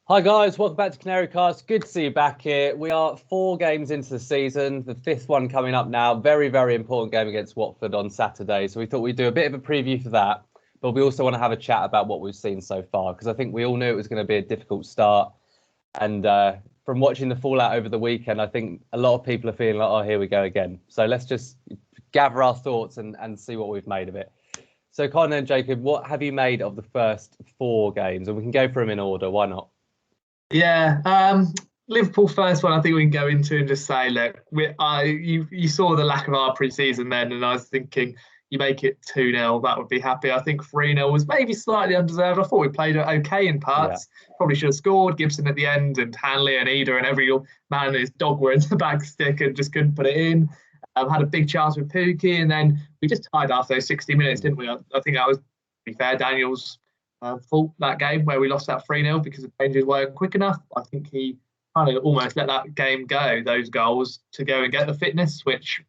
Hi guys, welcome back to Canary Cast. Good to see you back here. We are 4 games into the season, the 5th one coming up now. Very, very important game against Watford on Saturday. So we thought we'd do a bit of a preview for that. But we also want to have a chat about what we've seen so far, because I think we all knew it was going to be a difficult start. And from watching the fallout over the weekend, I think a lot of people are feeling like, oh, here we go again. So let's just gather our thoughts and see what we've made of it. So Colin and Jacob, what have you made of the first 4 games? And we can go through them in order. Why not? Yeah, Liverpool first one. I think we can go into and just say, look, you saw the lack of our pre-season then, and I was thinking, you make it 2-0, that would be happy. I think 3-0 was maybe slightly undeserved. I thought we played okay in parts. Yeah. Probably should have scored. Gibson at the end, and Hanley and Eder and every man and his dog were in the back stick and just couldn't put it in. Had a big chance with Pukki, and then we just tied after those 60 minutes, didn't we? I think that was, to be fair, Daniel's fault that game where we lost that 3-0 because the changes weren't quick enough. I think he kind of almost let that game go, those goals, to go and get the fitness, which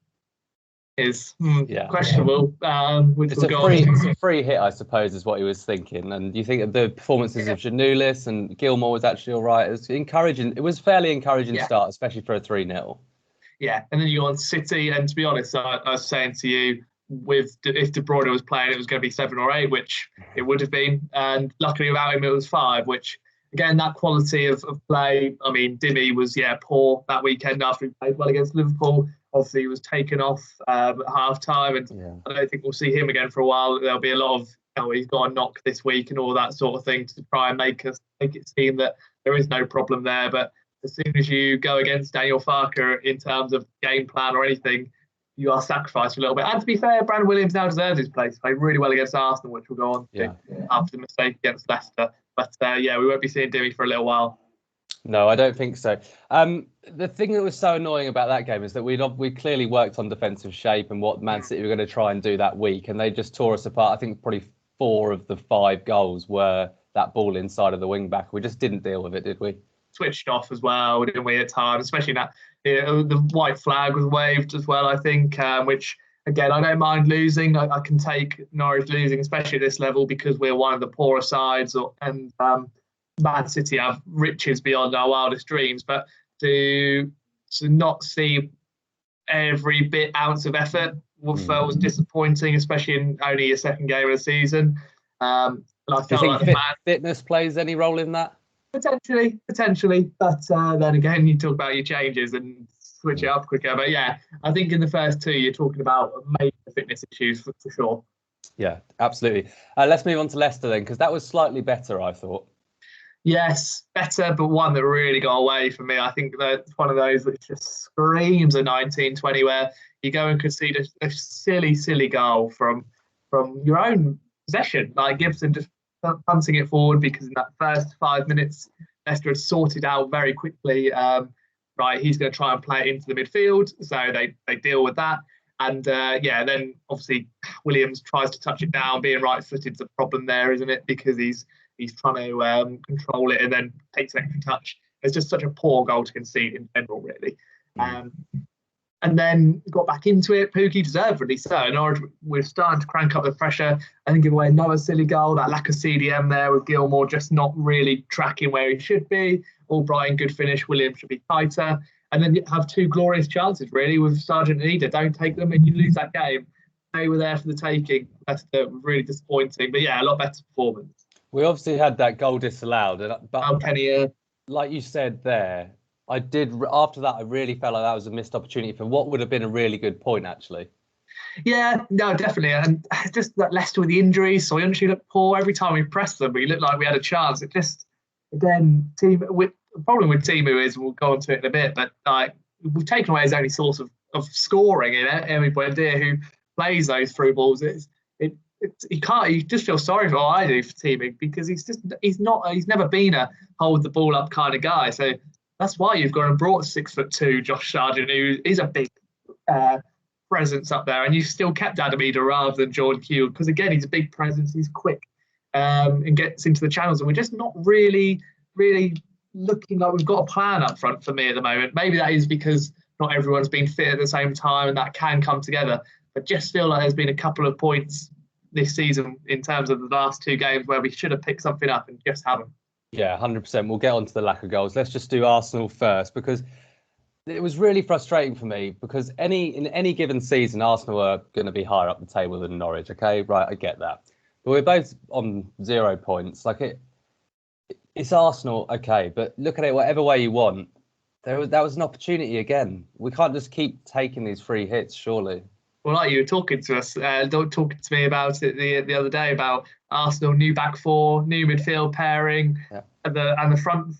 is questionable. It's a free hit, I suppose, is what he was thinking. And you think of the performances of Janulis and Gilmore was actually all right. It was encouraging. It was fairly encouraging start, especially for a 3-0. Yeah, and then you go on City, and to be honest, I was saying to you, if De Bruyne was playing, it was going to be 7 or 8, which it would have been. And luckily without him, it was 5, which, again, that quality of play. I mean, Dimmy was, poor that weekend after he played well against Liverpool. Obviously, he was taken off at half-time, and I don't think we'll see him again for a while. There'll be a lot of, he's got a knock this week and all that sort of thing to try and make it seem that there is no problem there. But as soon as you go against Daniel Farke in terms of game plan or anything, you are sacrificed a little bit. And to be fair, Brandon Williams now deserves his place. Played really well against Arsenal, which we'll go on to after the mistake against Leicester. But we won't be seeing Dimmy for a little while. No, I don't think so. The thing that was so annoying about that game is that we clearly worked on defensive shape and what Man City were going to try and do that week, and they just tore us apart. I think probably 4 of the 5 goals were that ball inside of the wing back. We just didn't deal with it, did we? Switched off as well, didn't we, at times, especially that the white flag was waved as well, I think, which, again, I don't mind losing. I can take Norwich losing, especially at this level, because we're one of the poorer sides, and Man City have riches beyond our wildest dreams. But to not see every ounce of effort was disappointing, especially in only a second game of the season. And I felt like fitness plays any role in that? Potentially, but then again, you talk about your changes and switch it up quicker. But I think in the first 2, you're talking about major fitness issues for sure. Yeah, absolutely. Let's move on to Leicester then, because that was slightly better, I thought. Yes, better, but one that really got away from me. I think that's one of those that just screams a 19-20, where you go and concede a silly goal from your own possession, like Gibson just punting it forward, because in that first 5 minutes, Leicester had sorted out very quickly, he's going to try and play it into the midfield. So they deal with that. And then obviously Williams tries to touch it down. Being right-footed is a problem there, isn't it? Because he's trying to control it and then takes an extra touch. It's just such a poor goal to concede in general, really. And then got back into it. Pukki deservedly so. Norwich, we're starting to crank up the pressure and then give away another silly goal. That lack of CDM there with Gilmore just not really tracking where he should be. Albright, good finish. Williams should be tighter. And then you have 2 glorious chances, really, with Sargent and Eder. Don't take them and you lose that game. They were there for the taking. That's really disappointing. But a lot better performance. We obviously had that goal disallowed. But Kenny, like you said there, after that, I really felt like that was a missed opportunity for what would have been a really good point, actually. Yeah, no, definitely. And just that Leicester with the injuries, Soyuncu looked poor. Every time we pressed them, we looked like we had a chance. It just, again, the problem with Timu is, we'll go on to it in a bit, but we've taken away his only source of scoring in it. Emi Buendia, who plays those through balls, you just feel sorry for what I do for Timu, because he's never been a hold the ball up kind of guy. So that's why you've gone and brought 6'2" Josh Sargent, who is a big presence up there, and you've still kept Adam Eder rather than Jordan Hughes, because again, he's a big presence, he's quick, and gets into the channels, and we're just not really looking like we've got a plan up front for me at the moment. Maybe that is because not everyone's been fit at the same time, and that can come together. But just feel like there's been a couple of points this season in terms of the last 2 games where we should have picked something up and just haven't. Yeah, 100%. We'll get on to the lack of goals. Let's just do Arsenal first, because it was really frustrating for me, because in any given season, Arsenal are going to be higher up the table than Norwich. Okay, right, I get that. But we're both on 0 points. It's Arsenal, okay, but look at it whatever way you want. That was an opportunity again. We can't just keep taking these free hits, surely. Well, like you were talking to us, talking to me about it the other day about Arsenal new back four, new midfield pairing, Yeah. and the front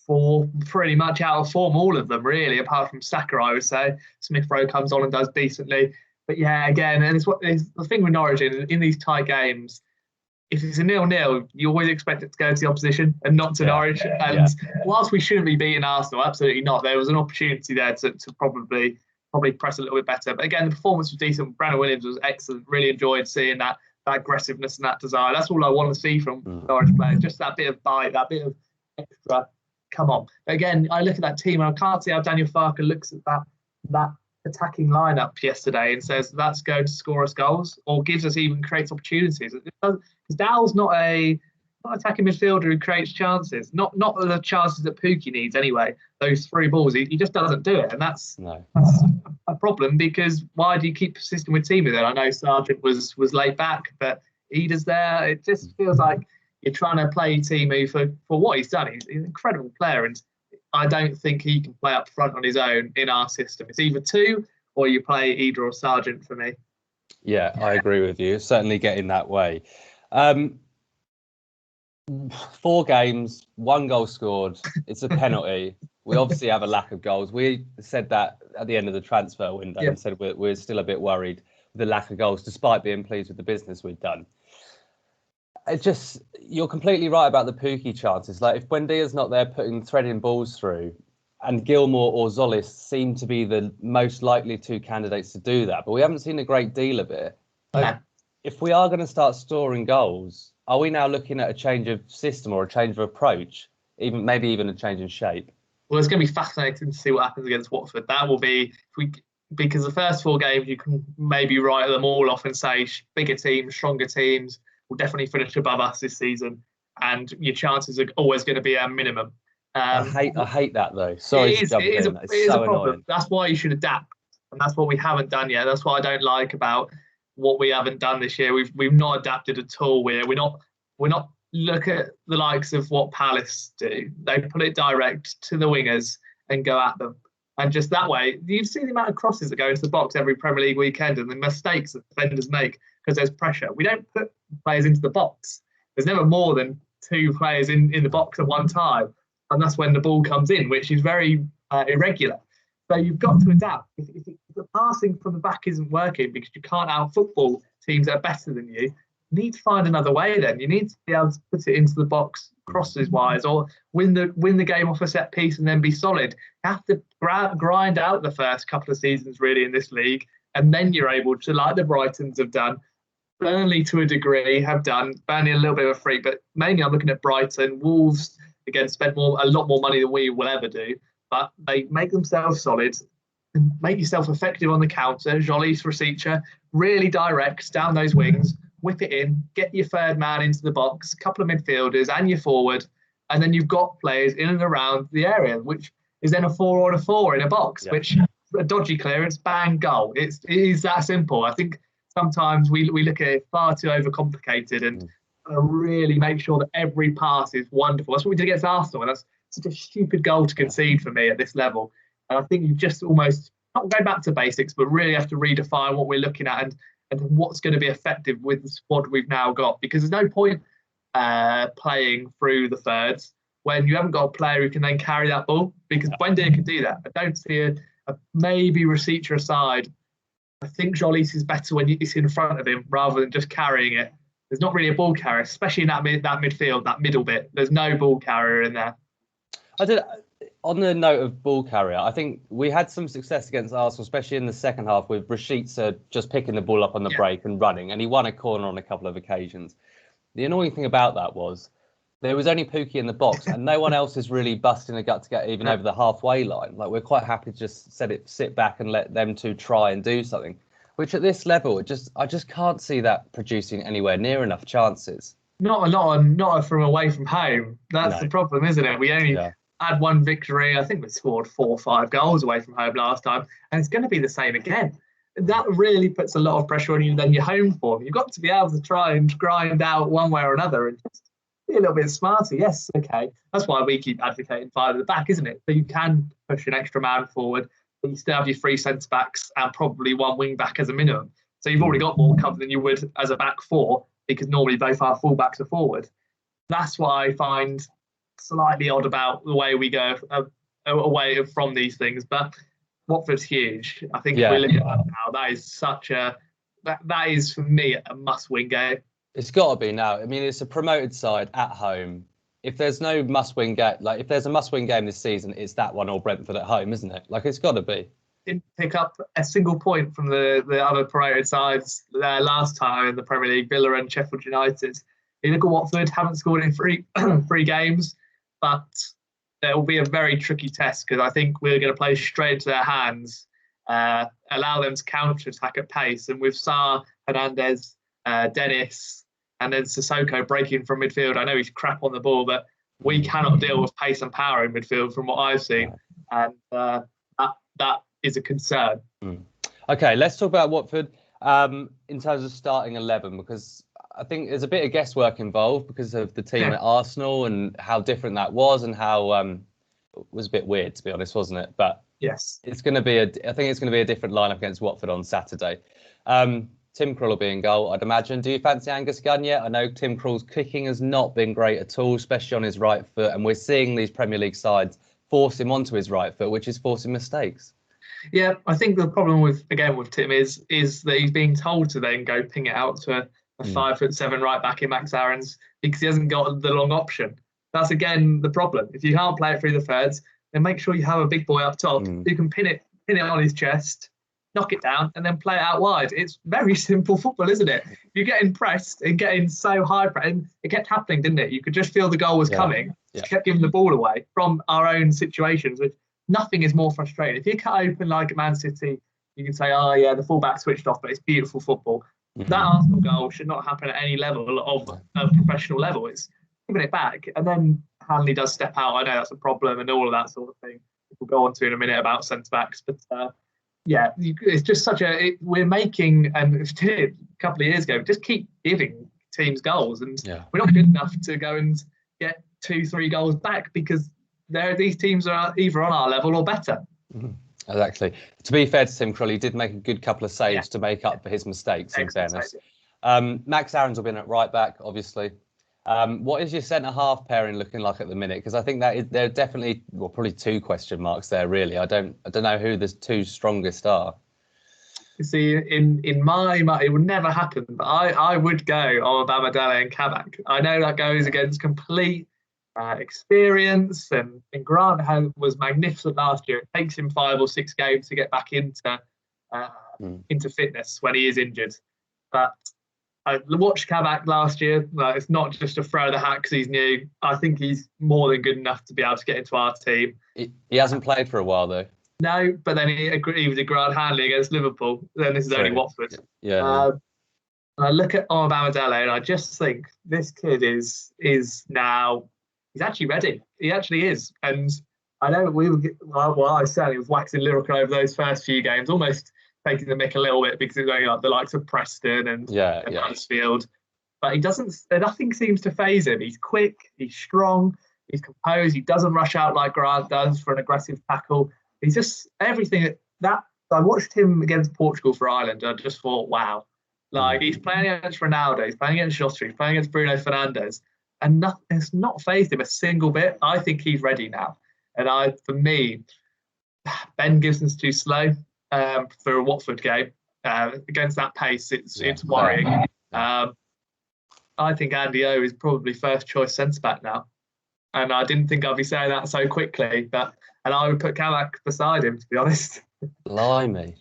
four pretty much out of form, all of them really, apart from Saka, I would say. Smith Rowe comes on and does decently, but yeah, again, and it's the thing with Norwich in these tight games. If it's a 0-0, you always expect it to go to the opposition and not to Norwich. And whilst we shouldn't be beating Arsenal, absolutely not. There was an opportunity there to probably press a little bit better. But again, the performance was decent. Brandon Williams was excellent. Really enjoyed seeing that aggressiveness and that desire. That's all I want to see from Norwich players. Just that bit of bite, that bit of extra. Come on. Again, I look at that team and I can't see how Daniel Farke looks at that attacking lineup yesterday and says that's going to score us goals or creates opportunities. Because Dowell's not an attacking midfielder who creates chances. Not the chances that Pookie needs anyway. Those through balls, he just doesn't do it, and that's a problem. Because why do you keep persisting with Timu then? I know Sargent was laid back, but Ida's there. It just feels like you're trying to play Timu for what he's done. He's an incredible player, and I don't think he can play up front on his own in our system. It's either two or you play Ida or Sargent for me. Yeah, I agree with you. Certainly getting that way. 4 games, 1 goal scored. It's a penalty. We obviously have a lack of goals. We said that at the end of the transfer window and said we're still a bit worried with the lack of goals, despite being pleased with the business we've done. You're completely right about the Pookie chances. Like, if Buendia's not there threading balls through, and Gilmore or Zolis seem to be the most likely 2 candidates to do that, but we haven't seen a great deal of it. If we are going to start scoring goals, are we now looking at a change of system or a change of approach, maybe even a change in shape? Well, it's going to be fascinating to see what happens against Watford. That will be because the first 4 games you can maybe write them all off and say bigger teams, stronger teams will definitely finish above us this season, and your chances are always going to be a minimum. I hate that though. Sorry to jump in. It's so annoying. That's why you should adapt, and that's what we haven't done yet. That's what I don't like about what we haven't done this year. We've not adapted at all. We're not look at the likes of what Palace do. They put it direct to the wingers and go at them, and just that way you've seen the amount of crosses that go into the box every Premier League weekend and the mistakes that defenders make because there's pressure. We don't put players into the box. There's never more than 2 players in the box at one time. And that's when the ball comes in, which is very irregular. So you've got to adapt. If the passing from the back isn't working because you can't out-football teams that are better than you, you need to find another way then. You need to be able to put it into the box crosses-wise or win the game off a set piece and then be solid. You have to grind out the first couple of seasons really in this league, and then you're able to, like the Brightons have done, Burnley to a degree have done. Burnley a little bit of a freak, but mainly I'm looking at Brighton. Wolves, again, spend a lot more money than we will ever do, but they make themselves solid and make yourself effective on the counter. Jolis, Rasica, really direct down those wings, whip it in, get your third man into the box, a couple of midfielders and your forward, and then you've got players in and around the area, which is then a 4 on a 4 in a box, which a dodgy clearance, bang, goal. It is that simple. I think sometimes we look at it far too overcomplicated and really make sure that every pass is wonderful. That's what we did against Arsenal, and that's such a stupid goal to concede for me at this level. And I think you just almost not go back to basics, but really have to redefine what we're looking at and what's going to be effective with the squad we've now got. Because there's no point playing through the thirds when you haven't got a player who can then carry that ball. Because Buendia can do that. I don't see a maybe Rasica aside. I think Jolis is better when it's in front of him rather than just carrying it. There's not really a ball carrier, especially in that midfield, that middle bit. There's no ball carrier in there. On the note of ball carrier, I think we had some success against Arsenal, especially in the second half, with Rashica just picking the ball up on the break and running, and he won a corner on a couple of occasions. The annoying thing about that was there was only Pookie in the box, and no one else is really busting a gut to get even over the halfway line. Like, we're quite happy to just sit back and let them 2 try and do something. Which at this level, I just can't see that producing anywhere near enough chances. not from away from home. That's the No. problem, isn't it? We only Yeah. had one victory. I think we scored 4 or 5 goals away from home last time, and it's going to be the same again. That really puts a lot of pressure on you. Then your home form, you've got to be able to try and grind out one way or another, and just be a little bit smarter. Yes, okay. That's why we keep advocating five at the back, isn't it? So you can push an extra man forward, but you still have your three centre backs and probably one wing back as a minimum. So you've already got more cover than you would as a back four, because normally both our full backs are forward. That's what I find slightly odd about the way we go away from these things. But Watford's huge. I think if we look at that now, that is such a that is for me a must-win game. It's got to be now. I mean, it's a promoted side at home. If there's no must-win game, like if there's a must-win game this season, it's that one or Brentford at home, isn't it? Like it's got to be. Didn't pick up a single point from the other promoted sides last time in the Premier League, Villa and Sheffield United. You look at Watford, haven't scored in three games, but it will be a very tricky test because I think we're going to play straight into their hands, allow them to counter-attack at pace. And with Sarr, Hernandez, Dennis, and then Sissoko breaking from midfield, I know he's crap on the ball, but we cannot deal with pace and power in midfield from what I've seen. And that is a concern. Okay, let's talk about Watford in terms of starting 11, because I think there's a bit of guesswork involved because of the team at Arsenal and how different that was, and how it was a bit weird, to be honest, wasn't it? But yes, it's going to be I think it's going to be a different lineup against Watford on Saturday. Tim Krul will be in goal, I'd imagine. Do you fancy Angus Gunn yet? I know Tim Krul's kicking has not been great at all, especially on his right foot, and we're seeing these Premier League sides force him onto his right foot, which is forcing mistakes. Yeah, I think the problem with Tim is that he's being told to then go ping it out to a 5'7" right back in Max Aarons because he hasn't got the long option. That's again the problem. If you can't play it through the thirds, then make sure you have a big boy up top who can pin it on his chest, knock it down, and then play it out wide. It's very simple football, isn't it? You're getting pressed and getting so high pressed, and it kept happening, didn't it? You could just feel the goal was coming. Just kept giving the ball away from our own situations, which nothing is more frustrating. If you cut open like Man City, you can say, oh yeah, the fullback switched off, but it's beautiful football. That Arsenal goal should not happen at any level of a professional level. It's giving it back. And then Hanley does step out. I know that's a problem and all of that sort of thing. We'll go on to in a minute about centre-backs. But yeah, it's just such we're making, and it did it a couple of years ago, just keep giving teams goals. And we're not good enough to go and get 2-3 goals back because these teams are either on our level or better. Exactly. To be fair to Tim Krul, he did make a good couple of saves to make up for his mistakes, in fairness. Max Aarons will be in at right back, obviously. What is your centre-half pairing looking like at the minute? Because I think there are definitely, probably 2 question marks there, really. I don't know who the 2 strongest are. You see, in my mind, it would never happen, but I would go on Babadele and Kabak. I know that goes against complete experience, and Grant was magnificent last year. It takes him 5 or 6 games to get back into fitness when he is injured. But I watched Kabak last year. It's not just a throw the hat because he's new. I think he's more than good enough to be able to get into our team. He hasn't played for a while, though. No, but then he was a Grant Hanley against Liverpool. Then this is only Watford. I look at Babadele and I just think this kid is now. He's actually ready. He actually is. And I know I certainly was waxing lyrical over those first few games, almost taking the mick a little bit because it's going up the likes of Preston and Huddersfield. But nothing seems to faze him. He's quick, he's strong, he's composed, he doesn't rush out like Grant does for an aggressive tackle. He's just everything that I watched him against Portugal for Ireland. I just thought, wow. Like he's playing against Ronaldo, he's playing against Jota, he's playing against Bruno Fernandes. And it's not phased him a single bit. I think he's ready now. And for me, Ben Gibson's too slow for a Watford game. Against that pace, it's worrying. I think Andy O is probably first choice centre-back now. And I didn't think I'd be saying that so quickly. And I would put Kabak beside him, to be honest. Blimey.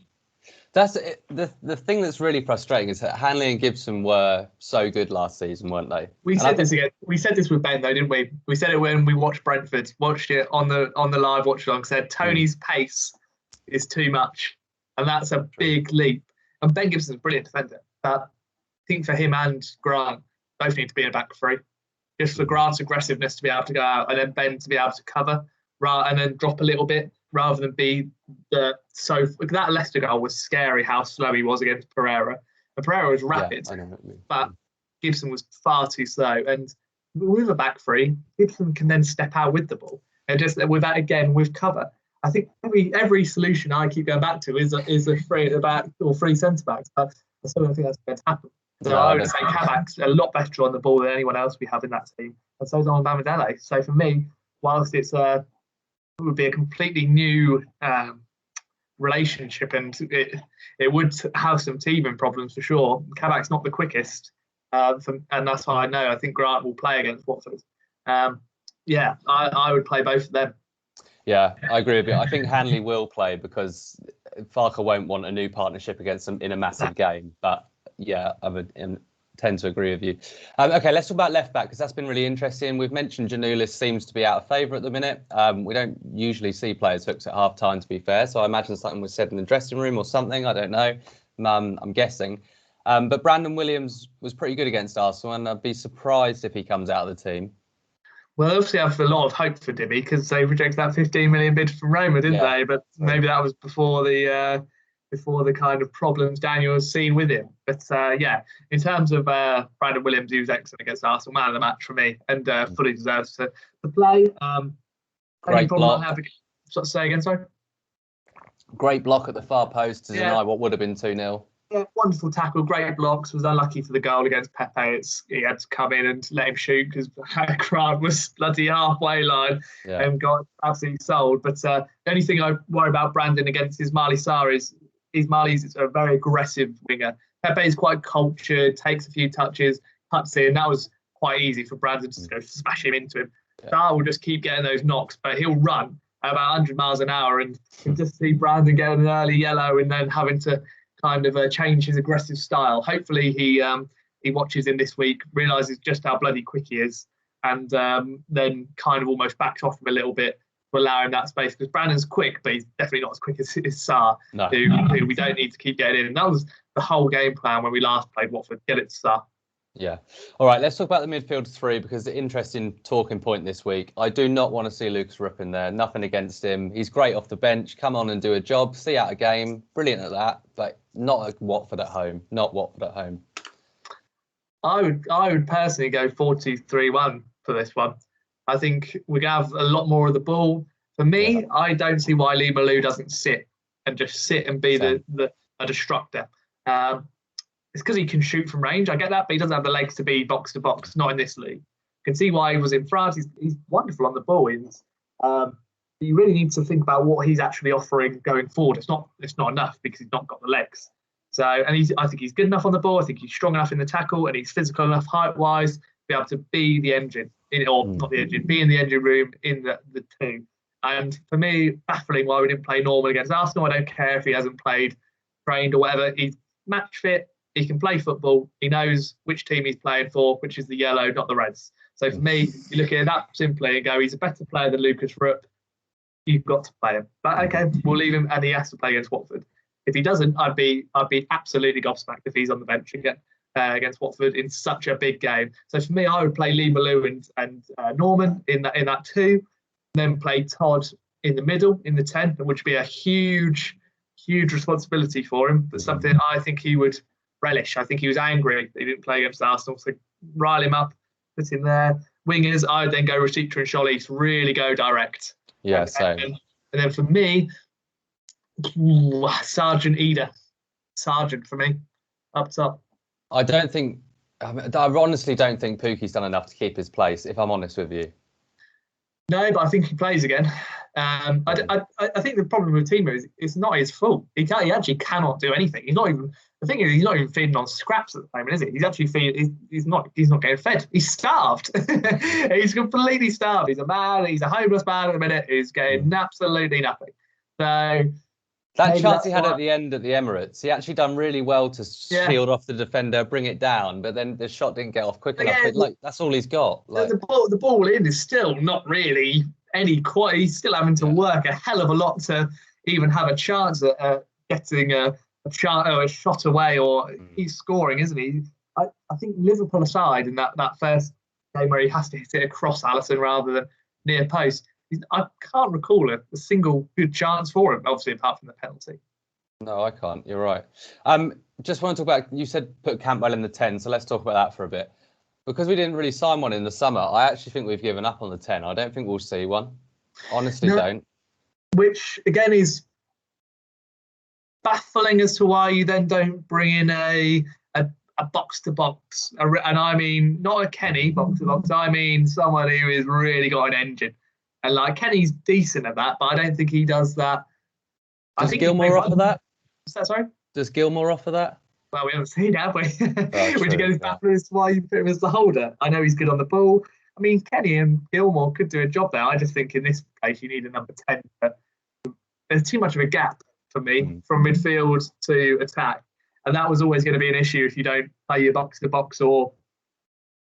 That's the thing that's really frustrating is that Hanley and Gibson were so good last season, weren't they? We said this with Ben though, didn't we? We said it when we watched Brentford, watched it on the live watch along. Said Tony's pace is too much, and that's a big leap. And Ben Gibson's a brilliant defender, but I think for him and Grant, both need to be in a back three. Just for Grant's aggressiveness to be able to go out and then Ben to be able to cover and then drop a little bit rather than be that Leicester goal was scary how slow he was against Pereira. And Pereira was rapid, but Gibson was far too slow. And with a back three, Gibson can then step out with the ball. And just with that again, with cover. I think every solution I keep going back to is a three at the back or three centre backs. But I still don't think that's going to happen. So I would say Kabak's a lot better on the ball than anyone else we have in that team. And so is on Bamidele. So for me, whilst it would be a completely new relationship and it would have some teaming problems for sure, Kabak's not the quickest. And that's why I think Grant will play against Watford. I would play both of them. Yeah, I agree with you. I think Hanley will play because Farke won't want a new partnership against them in a massive game. But yeah, I would tend to agree with you. Okay, let's talk about left back because that's been really interesting. We've mentioned Giannoulis seems to be out of favour at the minute. We don't usually see players hooked at half time, to be fair. So I imagine something was said in the dressing room or something. I don't know. I'm guessing. But Brandon Williams was pretty good against Arsenal, and I'd be surprised if he comes out of the team. Well, obviously, I have a lot of hope for Dimmy because they rejected that 15 million bid from Roma, didn't they? But maybe that was before the kind of problems Daniel has seen with him. But in terms of Brandon Williams, he was excellent against Arsenal, man of the match for me, and fully deserves to play. Great block. Say again, sorry. Great block at the far post to deny what would have been 2-0. Yeah, wonderful tackle, great blocks. Was unlucky for the goal against Pepe. He had to come in and let him shoot because Grant was bloody halfway line and got absolutely sold. But the only thing I worry about Brandon against Ismaili Sarr is Ismaili's a very aggressive winger. Pepe is quite cultured, takes a few touches, cuts in. That was quite easy for Brandon to just go smash him into him. Sarr will just keep getting those knocks, but he'll run at about 100 miles an hour and you just see Brandon getting an early yellow and then having to kind of change his aggressive style. Hopefully he watches him this week, realises just how bloody quick he is, and then kind of almost backs off him a little bit to allow him that space because Brandon's quick, but he's definitely not as quick as Sarr, who we don't need to keep getting in. And that was the whole game plan when we last played Watford, get it to Sarr. Yeah. All right, let's talk about the midfield three because the interesting talking point this week. I do not want to see Lucas Rupp in there. Nothing against him. He's great off the bench. Come on and do a job. See out a game. Brilliant at that. But not at Watford at home. Not Watford at home. I would personally go 4-2-3-1 for this one. I think we're going to have a lot more of the ball. For me, I don't see why Lee Malou doesn't sit and be a destructor. It's because he can shoot from range. I get that, but he doesn't have the legs to be box to box. Not in this league. You can see why he was in France. He's wonderful on the ball. You really need to think about what he's actually offering going forward. It's not enough because he's not got the legs. So, and I think he's good enough on the ball. I think he's strong enough in the tackle, and he's physical enough height wise to be able to be the engine not the engine, be in the engine room in the two. And for me, baffling why we didn't play Norman against Arsenal. I don't care if he hasn't trained or whatever. He's match fit. He can play football. He knows which team he's playing for, which is the yellow, not the reds. So for me, you look at it that simply and go, he's a better player than Lucas Rupp. You've got to play him. But okay, we'll leave him, and he has to play against Watford. If he doesn't, I'd be absolutely gobsmacked if he's on the bench again against Watford in such a big game. So for me, I would play Lee Malou and Norman in that two, then play Todd in the middle in the 10, which would be a huge responsibility for him, but something I think he would relish. I think he was angry that he didn't play against Arsenal, so rile him up, put him there. Wingers, I would then go Rashica and Sholly to really go direct. Yeah, same. And then for me, Sergeant Eder. Sergeant for me, up top. I honestly don't think Pookie's done enough to keep his place, if I'm honest with you. No, but I think he plays again. I think the problem with Timo is it's not his fault. He actually cannot do anything. He's not even feeding on scraps at the moment, is he? He's actually feeding. He's not getting fed. He's starved. He's completely starved. He's a homeless man at the minute. He's getting absolutely nothing. So that chance he had at the end at the Emirates, he actually done really well to shield off the defender, bring it down, but then the shot didn't get off quick enough. That's all he's got. The ball in is still not really any quite. He's still having to work a hell of a lot to even have a chance at getting a shot away, or he's scoring, isn't he? I think Liverpool aside, in that first game where he has to hit it across Alisson rather than near post, I can't recall a single good chance for him, obviously apart from the penalty. No, I can't. You're right. Just want to talk about, you said put Campbell in the 10, so let's talk about that for a bit. Because we didn't really sign one in the summer, I actually think we've given up on the 10. I don't think we'll see one. Honestly, don't. Which, again, is baffling as to why you then don't bring in a box-to-box. And I mean, not a Kenny box-to-box, I mean someone who has really got an engine. And like Kenny's decent at that, but I don't think he does that. Does Gilmore offer that? Is that sorry? Does Gilmore offer that? Well, we haven't seen, have we? Oh, Would you get his baffling as to why you put him as the holder? I know he's good on the ball. I mean, Kenny and Gilmore could do a job there. I just think in this case you need a number 10. But there's too much of a gap for me from midfield to attack. And that was always going to be an issue if you don't play your box-to-box, or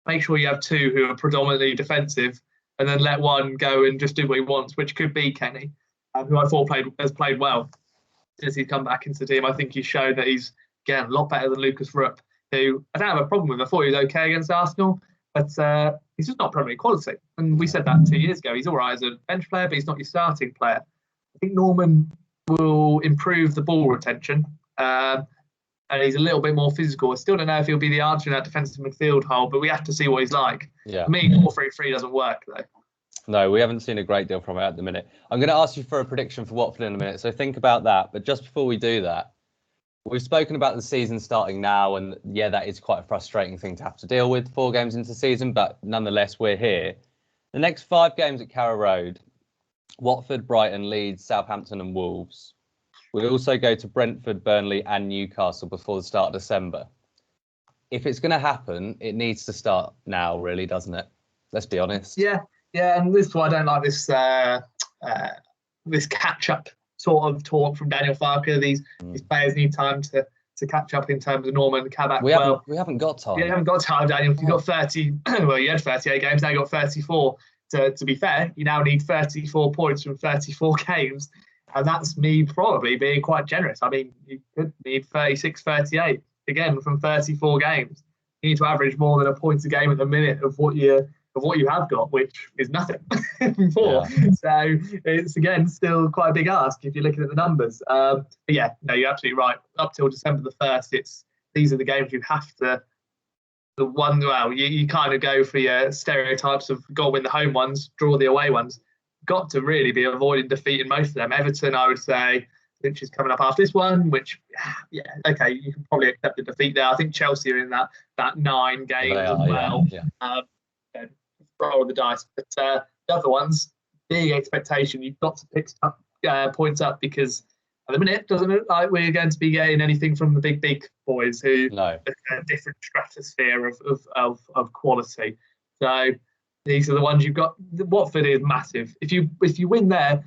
make sure you have two who are predominantly defensive and then let one go and just do what he wants, which could be Kenny, who I thought has played well since he's come back into the team. I think he's shown that he's, again, a lot better than Lucas Rupp, who I don't have a problem with. I thought he was okay against Arsenal, but he's just not Premier League quality. And we said that 2 years ago. He's all right as a bench player, but he's not your starting player. I think Norman will improve the ball retention, and he's a little bit more physical. I still don't know if he'll be the answer in that defensive midfield hole, but we have to see what he's like. Yeah. For me, 4-3-3 doesn't work, though. No, we haven't seen a great deal from it at the minute. I'm going to ask you for a prediction for Watford in a minute, so think about that. But just before we do that, we've spoken about the season starting now, and yeah, that is quite a frustrating thing to have to deal with 4 games into the season, but nonetheless, we're here. The next 5 games at Carrow Road: Watford, Brighton, Leeds, Southampton and Wolves. We also go to Brentford, Burnley and Newcastle before the start of December. If it's going to happen, it needs to start now, really, doesn't it? Let's be honest. Yeah, and this is why I don't like this this catch-up sort of talk from Daniel Farke. These players need time to catch up in terms of Norman and Kabak. We haven't got time. You haven't got time, Daniel. You've got 30. Well, you had 38 games. Now you've got 34. To be fair, you now need 34 points from 34 games. And that's me probably being quite generous. I mean, you could need 36, 38, again, from 34 games. You need to average more than a point a game at the minute of what you have got, which is nothing before. Yeah. So it's, again, still quite a big ask if you're looking at the numbers. But yeah, no, you're absolutely right. Up till December the 1st, these are the games you have to. You kind of go for your stereotypes of got to win the home ones, draw the away ones. Got to really be avoiding defeat in most of them. Everton, I would say, which is coming up after this one, which, yeah, okay, you can probably accept the defeat there. I think Chelsea are in that 9 games as well. Yeah. Roll the dice. But the other ones, big expectation. You've got to pick up points up, because at the minute, doesn't look like we're going to be getting anything from the big boys who are a different stratosphere of quality. So these are the ones you've got. Watford is massive. If you win there,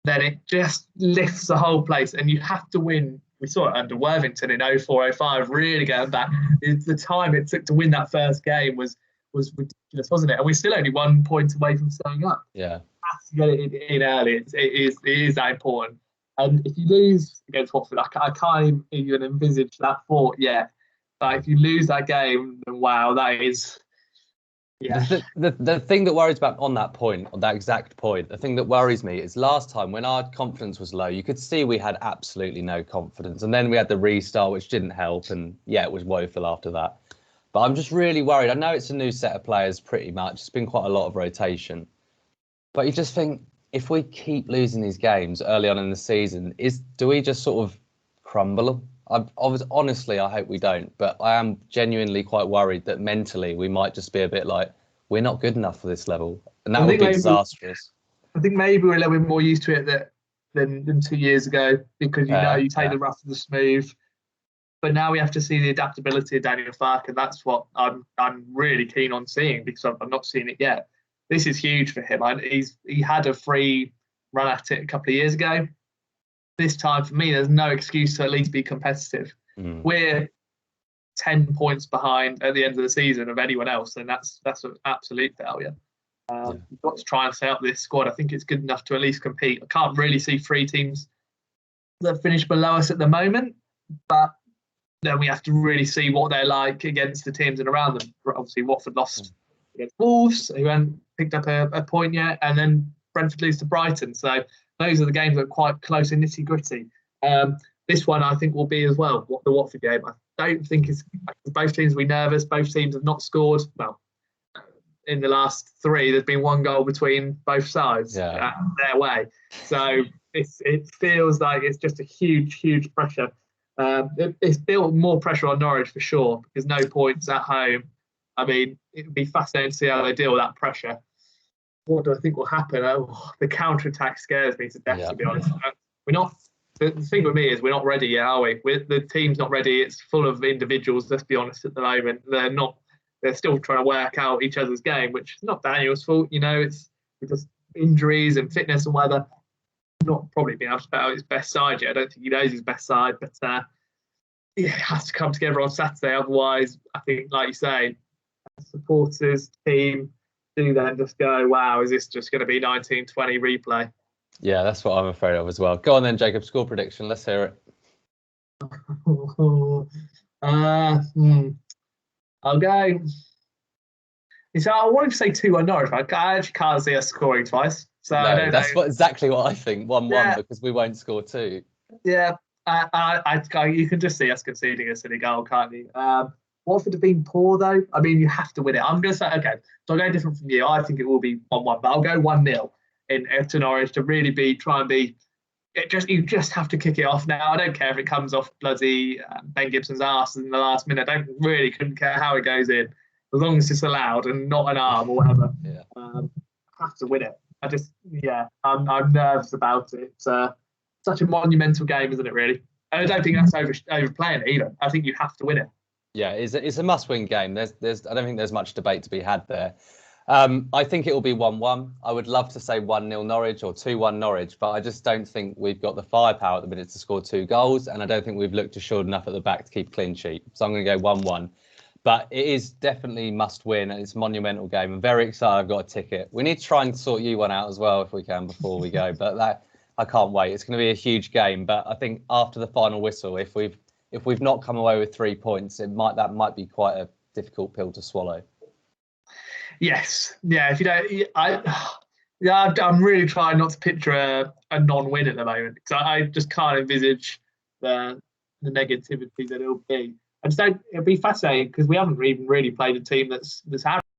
then it just lifts the whole place. And you have to win. We saw it under Worthington in 04-05, really going back. The time it took to win that first game was ridiculous, wasn't it? And we're still only 1 point away from staying up. Yeah. Have to get it in early. It is that important. And if you lose against Watford, I can't even envisage that thought yet. But if you lose that game, then wow, that is... Yeah. The thing that worries about on that point, on that exact point, the thing that worries me is last time when our confidence was low, you could see we had absolutely no confidence. And then we had the restart, which didn't help. And yeah, it was woeful after that. But I'm just really worried. I know it's a new set of players pretty much. It's been quite a lot of rotation. But you just think, if we keep losing these games early on in the season, do we just sort of crumble? Honestly, I hope we don't. But I am genuinely quite worried that mentally we might just be a bit like, we're not good enough for this level. And that would be disastrous. I think maybe we're a little bit more used to it than 2 years ago, because you take the rough and the smooth. But now we have to see the adaptability of Daniel Farke, and that's what I'm really keen on seeing, because I've not seen it yet. This is huge for him. He had a free run at it a couple of years ago. This time, for me, there's no excuse to at least be competitive. We're 10 points behind at the end of the season of anyone else, and that's an absolute failure. You've got to try and set up this squad. I think it's good enough to at least compete. I can't really see 3 teams that finish below us at the moment, but then we have to really see what they're like against the teams and around them. Obviously, Watford lost against Wolves, who hadn't picked up a point yet, and then Brentford lose to Brighton. So those are the games that are quite close and nitty-gritty. This one, I think, will be as well, the Watford game. I don't think both teams will be nervous. Both teams have not scored. Well, in the last three, there's been one goal between both sides their way. So it feels like it's just a huge, huge pressure. It's built more pressure on Norwich for sure, because no points at home. I mean, it would be fascinating to see how they deal with that pressure. What do I think will happen? The counter-attack scares me to death, to be honest. We're not. The thing with me is we're not ready yet, are we? The team's not ready. It's full of individuals, let's be honest, at the moment. They're still trying to work out each other's game, which is not Daniel's fault. It's just injuries and fitness and weather. Not probably being able to put out his best side yet. I don't think he knows his best side, but it has to come together on Saturday. Otherwise, I think, like you say, supporters, team, do then just go, wow, is this just going to be 1920 replay? Yeah, that's what I'm afraid of as well. Go on then, Jacob. Score prediction. Let's hear it. I'll go. So I wanted to say 2-1 Norwich, but I actually can't see us scoring twice. So no, I don't that's know. exactly what I think. 1-1 because we won't score 2. Yeah, you can just see us conceding a silly goal, can't you? Watford have been poor though. I mean, you have to win it. I'm going to say, okay, so I'll go different from you. I think it will be 1-1, but I'll go 1-0 to Norwich to really try and be. You just have to kick it off now. I don't care if it comes off bloody Ben Gibson's arse in the last minute. I couldn't care how it goes in, as long as it's allowed and not an arm or whatever. Yeah. Have to win it. I'm nervous about it. It's such a monumental game, isn't it? Really, and I don't think that's overplaying it either. I think you have to win it. Yeah, it's a must-win game. I don't think there's much debate to be had there. I think it will be 1-1. I would love to say 1-0 Norwich or 2-1 Norwich, but I just don't think we've got the firepower at the minute to score 2 goals, and I don't think we've looked assured enough at the back to keep a clean sheet. So I'm going to go 1-1. But it is definitely must-win, and it's a monumental game. I'm very excited. I've got a ticket. We need to try and sort you one out as well if we can before we go. But I can't wait. It's going to be a huge game. But I think after the final whistle, if we've not come away with 3 points, that might be quite a difficult pill to swallow. Yes, yeah. If you don't, I'm really trying not to picture a non-win at the moment, because I just can't envisage the negativity that it'll be. And so it'll be fascinating because we haven't even really played a team that's had